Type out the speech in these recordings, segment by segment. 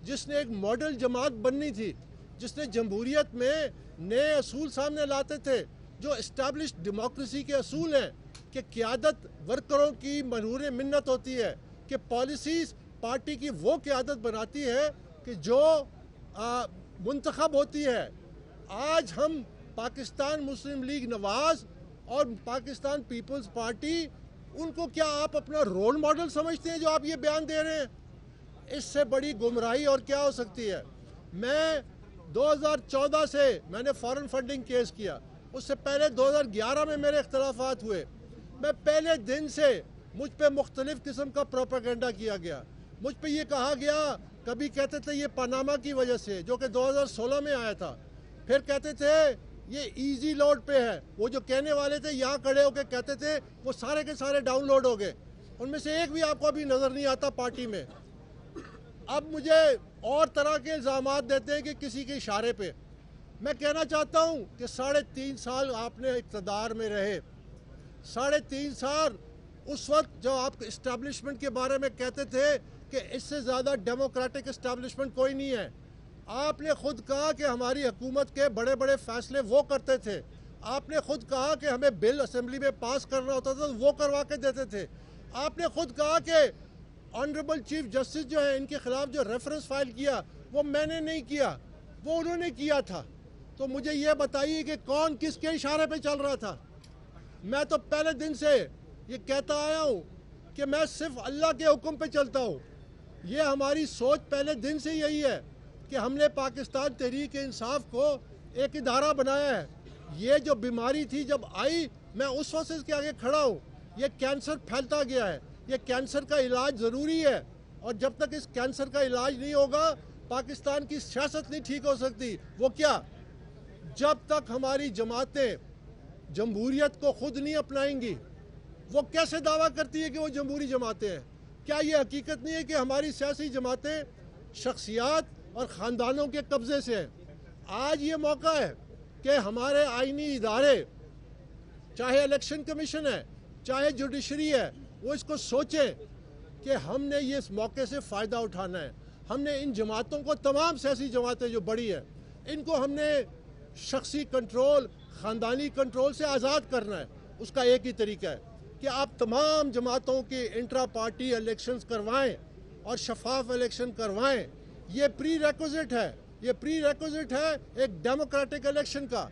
جس نے ایک ماڈل جماعت بننی تھی، جس نے جمہوریت میں نئے اصول سامنے لاتے تھے جو اسٹیبلشڈ ڈیموکریسی کے اصول ہیں کہ قیادت ورکروں کی منہور منت ہوتی ہے، کہ پالیسیز پارٹی کی وہ قیادت بناتی ہے کہ جو منتخب ہوتی ہے۔ آج ہم پاکستان مسلم لیگ نواز اور پاکستان پیپلز پارٹی، ان کو کیا آپ اپنا رول ماڈل سمجھتے ہیں جو آپ یہ بیان دے رہے ہیں؟ اس سے بڑی گمراہی اور کیا ہو سکتی ہے؟ میں 2014 سے میں نے فارن فنڈنگ کیس کیا، اس سے پہلے 2011 میں میرے اختلافات ہوئے۔ میں پہلے دن سے مجھ پہ مختلف قسم کا پروپیگنڈا کیا گیا، مجھ پہ یہ کہا گیا، کبھی کہتے تھے یہ پاناما کی وجہ سے جو کہ 2016 میں آیا تھا، پھر کہتے تھے یہ ایزی لوڈ پہ ہے، وہ جو کہنے والے تھے یہاں کھڑے ہو کے کہتے تھے وہ سارے کے سارے ڈاؤن لوڈ ہو گئے، ان میں سے ایک بھی آپ کو ابھی نظر نہیں آتا پارٹی میں۔ اب مجھے اور طرح کے الزامات دیتے ہیں کہ کسی کے اشارے پہ۔ میں کہنا چاہتا ہوں کہ 3.5 سال آپ نے اقتدار میں رہے، 3.5 سال اس وقت جو آپ اسٹیبلشمنٹ کے بارے میں کہتے تھے کہ اس سے زیادہ ڈیموکریٹک اسٹیبلشمنٹ کوئی نہیں ہے، آپ نے خود کہا کہ ہماری حکومت کے بڑے بڑے فیصلے وہ کرتے تھے، آپ نے خود کہا کہ ہمیں بل اسمبلی میں پاس کرنا ہوتا تھا وہ کروا کے دیتے تھے، آپ نے خود کہا کہ آنریبل چیف جسٹس جو ہے ان کے خلاف جو ریفرنس فائل کیا وہ میں نے نہیں کیا، وہ انہوں نے کیا تھا۔ تو مجھے یہ بتائیے کہ کون کس کے اشارے پہ چل رہا تھا؟ میں تو پہلے دن سے یہ کہتا آیا ہوں کہ میں صرف اللہ کے حکم پہ چلتا ہوں۔ یہ ہماری سوچ پہلے دن سے یہی ہے کہ ہم نے پاکستان تحریک انصاف کو ایک ادارہ بنایا ہے۔ یہ جو بیماری تھی جب آئی، میں اس وقت سے اس کے آگے کھڑا ہوں، یہ کینسر پھیلتا گیا ہے، یہ کینسر کا علاج ضروری ہے، اور جب تک اس کینسر کا علاج نہیں ہوگا پاکستان کی سیاست نہیں ٹھیک ہو سکتی۔ وہ کیا؟ جب تک ہماری جماعتیں جمہوریت کو خود نہیں اپنائیں گی۔ وہ کیسے دعویٰ کرتی ہے کہ وہ جمہوری جماعتیں ہیں؟ کیا یہ حقیقت نہیں ہے کہ ہماری سیاسی جماعتیں شخصیات اور خاندانوں کے قبضے سے ہیں؟ آج یہ موقع ہے کہ ہمارے آئینی ادارے، چاہے الیکشن کمیشن ہے، چاہے جوڈیشری ہے، وہ اس کو سوچیں کہ ہم نے یہ اس موقع سے فائدہ اٹھانا ہے۔ ہم نے ان جماعتوں کو، تمام سیاسی جماعتیں جو بڑی ہیں، ان کو ہم نے شخصی کنٹرول، خاندانی کنٹرول سے آزاد کرنا ہے۔ اس کا ایک ہی طریقہ ہے کہ آپ تمام جماعتوں کے انٹرا پارٹی الیکشنز کروائیں اور شفاف الیکشن کروائیں۔ یہ پری ریکوزٹ ہے، یہ پری ریکوزٹ ہے ایک ڈیموکریٹک الیکشن کا۔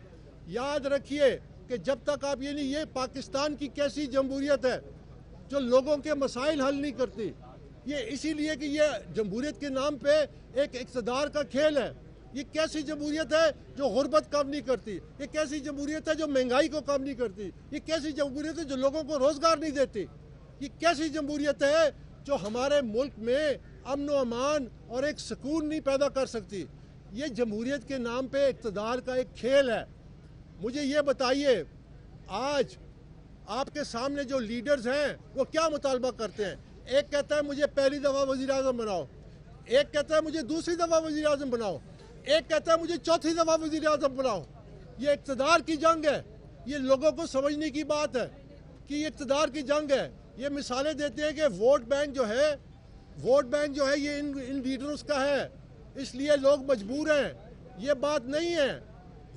یاد رکھیے کہ جب تک آپ یہ پاکستان کی کیسی جمہوریت ہے جو لوگوں کے مسائل حل نہیں کرتی، یہ اسی لیے کہ یہ جمہوریت کے نام پہ ایک اقتدار کا کھیل ہے۔ یہ کیسی جمہوریت ہے جو غربت کم نہیں کرتی؟ یہ کیسی جمہوریت ہے جو مہنگائی کو کم نہیں کرتی؟ یہ کیسی جمہوریت ہے جو لوگوں کو روزگار نہیں دیتی؟ یہ کیسی جمہوریت ہے جو ہمارے ملک میں امن و امان اور ایک سکون نہیں پیدا کر سکتی؟ یہ جمہوریت کے نام پہ اقتدار کا ایک کھیل ہے۔ مجھے یہ بتائیے، آج آپ کے سامنے جو لیڈرز ہیں وہ کیا مطالبہ کرتے ہیں؟ ایک کہتا ہے مجھے پہلی دفعہ وزیر اعظم بناؤ، ایک کہتا ہے مجھے دوسری دفعہ وزیر اعظم بناؤ، ایک کہتا ہے مجھے چوتھی دفعہ وزیر اعظم بناؤ۔ یہ اقتدار کی جنگ ہے، یہ لوگوں کو سمجھنے کی بات ہے کہ یہ اقتدار کی جنگ ہے۔ یہ مثالیں دیتے ہیں کہ ووٹ بینک جو ہے یہ ان لیڈرز کا ہے، اس لیے لوگ مجبور ہیں۔ یہ بات نہیں ہے۔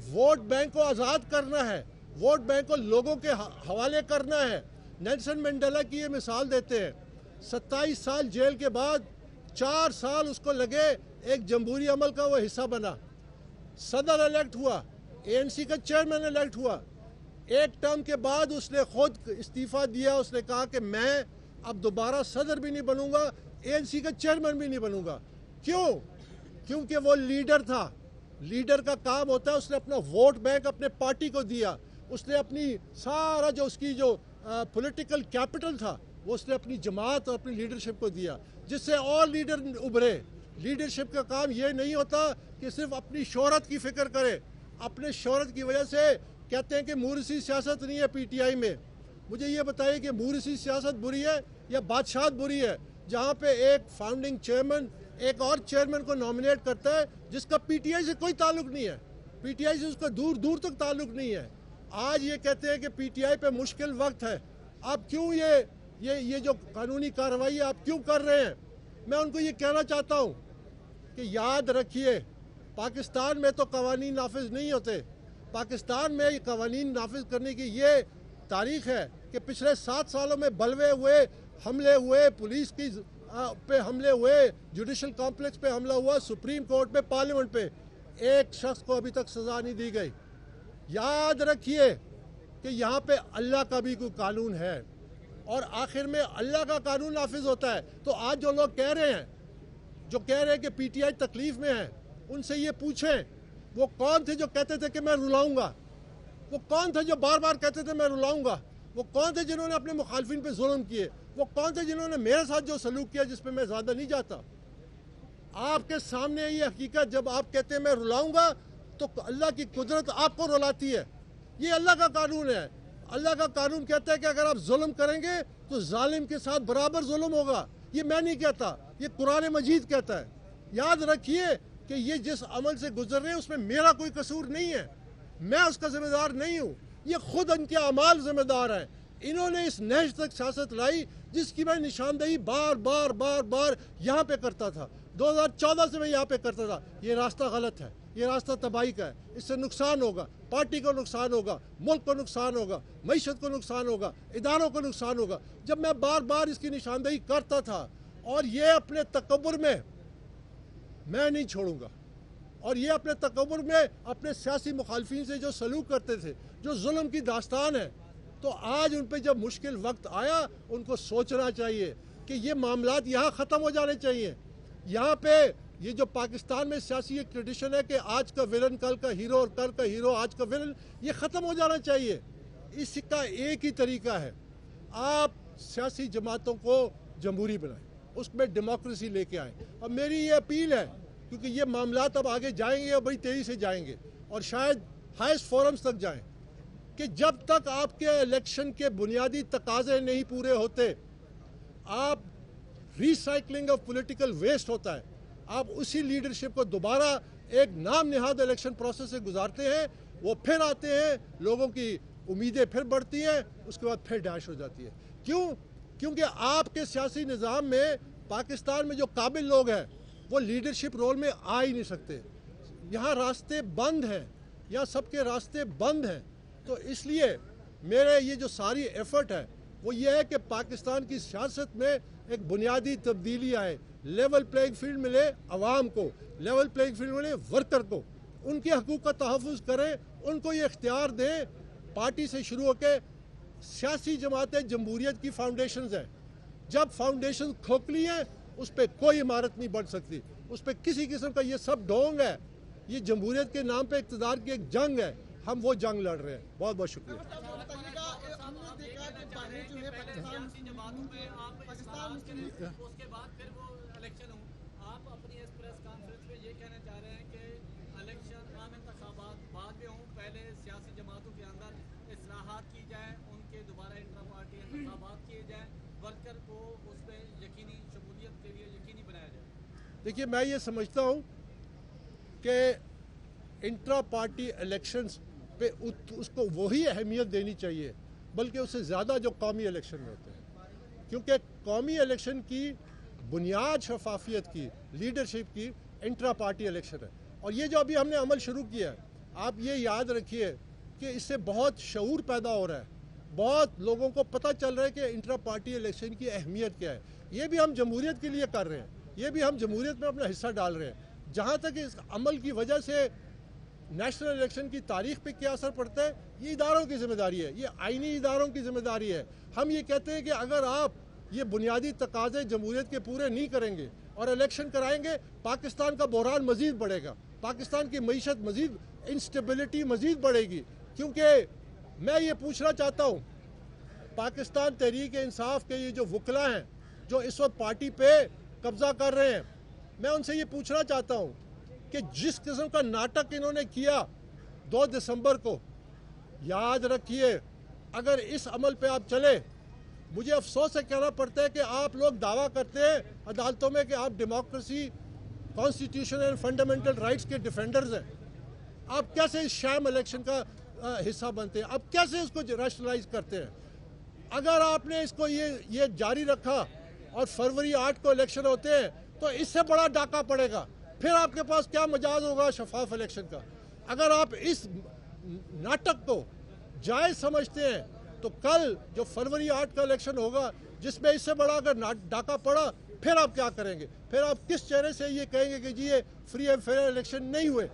ووٹ بینک کو آزاد کرنا ہے، ووٹ بینک کو لوگوں کے حوالے کرنا ہے۔ نیلسن منڈیلا کی یہ مثال دیتے ہیں، 27 سال جیل کے بعد 4 سال اس کو لگے ایک جمہوری عمل کا وہ حصہ بنا، صدر الیکٹ ہوا، ANC کا چیئرمین الیکٹ ہوا۔ ایک ٹرم کے بعد اس نے خود استعفیٰ دیا، اس نے کہا کہ میں اب دوبارہ صدر بھی نہیں بنوں گا، ANC کا چیئرمین بھی نہیں بنوں گا۔ کیوں؟ کیونکہ وہ لیڈر تھا۔ لیڈر کا کام ہوتا ہے اس نے اپنا ووٹ بینک اپنے پارٹی کو دیا، اس نے اپنی سارا جو اس کی جو پولیٹیکل کیپٹل تھا وہ اس نے اپنی جماعت اور اپنی لیڈرشپ کو دیا، جس سے اور لیڈر ابھرے۔ لیڈرشپ کا کام یہ نہیں ہوتا کہ صرف اپنی شہرت کی فکر کرے۔ اپنے شہرت کی وجہ سے کہتے ہیں کہ مورثی سیاست نہیں ہے PTI میں۔ مجھے یہ بتائیے کہ مورثی سیاست بری ہے یا بادشاہت بری ہے، جہاں پہ ایک فاؤنڈنگ چیئرمین ایک اور چیئرمین کو نامنیٹ کرتا ہے جس کا PTI سے کوئی تعلق نہیں ہے، PTI سے اس کا دور دور تک تعلق نہیں ہے۔ آج یہ کہتے ہیں کہ PTI پہ مشکل وقت ہے، آپ کیوں یہ جو قانونی کارروائی ہے آپ کیوں کر رہے ہیں؟ میں ان کو یہ کہنا چاہتا ہوں کہ یاد رکھیے پاکستان میں تو قوانین نافذ نہیں ہوتے. پاکستان میں قوانین نافذ کرنے کی یہ تاریخ ہے کہ پچھلے 7 سالوں میں بلوے ہوئے، حملے ہوئے، پولیس کی پہ حملے ہوئے، جوڈیشل کمپلیکس پہ حملہ ہوا، سپریم کورٹ پہ، پارلیمنٹ پہ، ایک شخص کو ابھی تک سزا نہیں دی گئی. یاد رکھیے کہ یہاں پہ اللہ کا بھی کوئی قانون ہے اور آخر میں اللہ کا قانون نافذ ہوتا ہے. تو آج جو لوگ کہہ رہے ہیں کہ پی ٹی آئی تکلیف میں ہے، ان سے یہ پوچھیں وہ کون تھے جو کہتے تھے کہ میں رلاؤں گا؟ وہ کون تھے جو بار بار کہتے تھے میں رلاؤں گا؟ وہ کون تھے جنہوں نے اپنے مخالفین پہ ظلم کیے؟ وہ کون تھے جنہوں نے میرے ساتھ جو سلوک کیا جس پہ میں زیادہ نہیں جاتا؟ آپ کے سامنے یہ حقیقت، جب آپ کہتے ہیں میں رلاؤں گا تو اللہ کی قدرت آپ کو رلاتی ہے. یہ اللہ کا قانون ہے. اللہ کا قانون کہتا ہے کہ اگر آپ ظلم کریں گے تو ظالم کے ساتھ برابر ظلم ہوگا. یہ میں نہیں کہتا، یہ قرآن مجید کہتا ہے. یاد رکھیے کہ یہ جس عمل سے گزر رہے ہیں اس میں میرا کوئی قصور نہیں ہے، میں اس کا ذمہ دار نہیں ہوں. یہ خود ان کے اعمال ذمہ دار ہیں. انہوں نے اس نہج تک سیاست لائی جس کی میں نشاندہی بار بار یہاں پہ کرتا تھا. 2014 سے میں یہاں پہ کرتا تھا. یہ راستہ غلط ہے، یہ راستہ تباہی کا ہے. اس سے نقصان ہوگا، پارٹی کو نقصان ہوگا، ملک کو نقصان ہوگا، معیشت کو نقصان ہوگا، اداروں کو نقصان ہوگا. جب میں بار اس کی نشاندہی کرتا تھا اور یہ اپنے تکبر میں نہیں چھوڑوں گا، اور یہ اپنے تکبر میں اپنے سیاسی مخالفین سے جو سلوک کرتے تھے، جو ظلم کی داستان ہے، تو آج ان پہ جب مشکل وقت آیا ان کو سوچنا چاہیے کہ یہ معاملات یہاں ختم ہو جانے چاہیے. یہاں پہ یہ جو پاکستان میں سیاسی ایک ٹریڈیشن ہے کہ آج کا ولن کل کا ہیرو اور کل کا ہیرو آج کا ولن، یہ ختم ہو جانا چاہیے. اس کا ایک ہی طریقہ ہے، آپ سیاسی جماعتوں کو جمہوری بنائیں، اس میں ڈیموکریسی لے کے آئیں. اور میری یہ اپیل ہے، کیونکہ یہ معاملات اب آگے جائیں گے اور بڑی تیزی سے جائیں گے اور شاید ہائیسٹ فورمز تک جائیں، کہ جب تک آپ کے الیکشن کے بنیادی تقاضے نہیں پورے ہوتے، آپ ریسائکلنگ آف پولیٹیکل ویسٹ ہوتا ہے. آپ اسی لیڈرشپ کو دوبارہ ایک نام نہاد الیکشن پروسیس سے گزارتے ہیں، وہ پھر آتے ہیں، لوگوں کی امیدیں پھر بڑھتی ہیں، اس کے بعد پھر ڈیش ہو جاتی ہے. کیونکہ آپ کے سیاسی نظام میں پاکستان میں جو قابل لوگ ہیں وہ لیڈرشپ رول میں آ ہی نہیں سکتے. یہاں راستے بند ہیں، یہاں سب کے راستے بند ہیں. تو اس لیے میرے یہ جو ساری ایفرٹ ہے وہ یہ ہے کہ پاکستان کی سیاست میں ایک بنیادی تبدیلی آئے، لیول پلینگ فیلڈ ملے عوام کو، لیول پلینگ فیلڈ ملے ورکر کو، ان کے حقوق کا تحفظ کریں، ان کو یہ اختیار دیں. پارٹی سے شروع ہو کے سیاسی جماعتیں جمہوریت کی فاؤنڈیشنز ہیں. جب فاؤنڈیشن کھوکھلی ہیں اس پہ کوئی عمارت نہیں بن سکتی، اس پہ کسی قسم کا یہ سب ڈھونگ ہے. یہ جمہوریت کے نام پہ اقتدار کی ایک جنگ ہے، ہم وہ جنگ لڑ رہے ہیں. بہت بہت شکریہ. پہلے سیاسی جماعتوں کے اندر اصلاحات کی جائیں، ان کے دوبارہ انٹرا پارٹی انتخابات کیے جائیں، ورکر کو اس پہ یقینی شمولیت کے لیے یقینی بنایا جائے. دیکھیے میں یہ سمجھتا ہوں کہ انٹرا پارٹی الیکشنز پہ اس کو وہی اہمیت دینی چاہیے بلکہ اس سے زیادہ جو قومی الیکشن میں ہوتے ہیں، کیونکہ قومی الیکشن کی بنیاد شفافیت کی، لیڈرشپ کی انٹرا پارٹی الیکشن ہے. اور یہ جو ابھی ہم نے عمل شروع کیا ہے، آپ یہ یاد رکھیے کہ اس سے بہت شعور پیدا ہو رہا ہے، بہت لوگوں کو پتہ چل رہا ہے کہ انٹرا پارٹی الیکشن کی اہمیت کیا ہے. یہ بھی ہم جمہوریت کے لیے کر رہے ہیں، یہ بھی ہم جمہوریت میں اپنا حصہ ڈال رہے ہیں. جہاں تک اس عمل کی وجہ سے نیشنل الیکشن کی تاریخ پہ کیا اثر پڑتا ہے، یہ اداروں کی ذمہ داری ہے، یہ آئینی اداروں کی ذمہ داری ہے. ہم یہ کہتے ہیں کہ اگر آپ یہ بنیادی تقاضے جمہوریت کے پورے نہیں کریں گے اور الیکشن کرائیں گے، پاکستان کا بحران مزید بڑھے گا، پاکستان کی معیشت مزید، انسٹیبلٹی مزید بڑھے گی. کیونکہ میں یہ پوچھنا چاہتا ہوں، پاکستان تحریک انصاف کے یہ جو وکلا ہیں جو اس وقت پارٹی پہ قبضہ کر رہے ہیں، میں ان سے یہ پوچھنا چاہتا ہوں کہ جس قسم کا ناٹک انہوں نے کیا 2 دسمبر کو، یاد رکھیے اگر اس عمل پہ آپ چلے، مجھے افسوس سے کہنا پڑتا ہے کہ آپ لوگ دعویٰ کرتے ہیں عدالتوں میں کہ آپ democracy, constitution and fundamental rights کے ڈیفینڈرز ہیں. آپ کیسے اس شام الیکشن کا حصہ بنتے ہیں؟ آپ کیسے اس کو ریشنلائز کرتے ہیں؟ اگر آپ نے اس کو یہ جاری رکھا اور فروری 8 کو الیکشن ہوتے ہیں تو اس سے بڑا ڈاکہ پڑے گا. پھر آپ کے پاس کیا مجاز ہوگا شفاف الیکشن کا؟ اگر آپ اس ناٹک کو جائز سمجھتے ہیں تو کل جو فروری 8 کا الیکشن ہوگا جس میں اس سے بڑا اگر ڈاکہ پڑا پھر آپ کیا کریں گے؟ پھر آپ کس چہرے سے یہ کہیں گے کہ جی یہ فری اینڈ فیئر الیکشن نہیں ہوئے؟